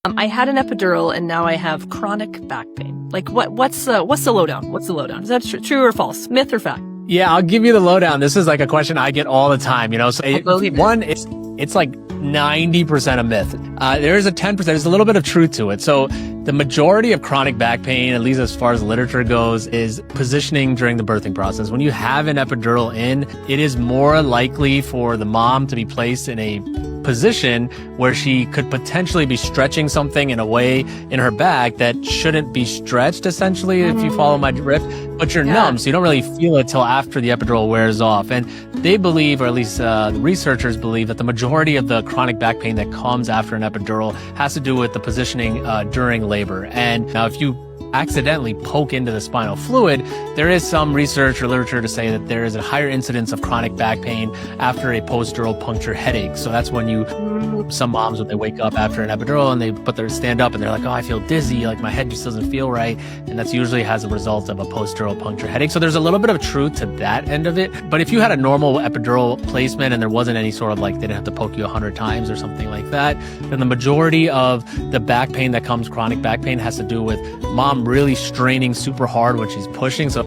I had an epidural and now I have chronic back pain. Like what's the lowdown? What's the lowdown? Is that true or false? Myth or fact? Yeah, I'll give you the lowdown. This is like a question I get all the time, you know. So one, it's like 90% a myth. There is a 10%. There's a little bit of truth to it. So the majority of chronic back pain, at least as far as literature goes, is positioning during the birthing process. When you have an epidural in, it is more likely for the mom to be placed in a position where she could potentially be stretching something in a way in her back that shouldn't be stretched, essentially, if you follow my drift. But you're numb, so you don't really feel it till after the epidural wears off. And they believe, or at least the researchers believe, that the majority of the chronic back pain that comes after an epidural has to do with the positioning during labor. And now if you accidentally poke into the spinal fluid, there is some research or literature to say that there is a higher incidence of chronic back pain after a post-dural puncture headache. So that's when some moms, when they wake up after an epidural and they stand up and they're like, oh, I feel dizzy, like my head just doesn't feel right. And that's usually as a result of a post-dural puncture headache. So there's a little bit of truth to that end of it. But if you had a normal epidural placement and there wasn't any sort of like, they didn't have to poke you 100 times or something like that, then the majority of the back pain that comes, chronic back pain, has to do with mom really straining super hard when she's pushing. So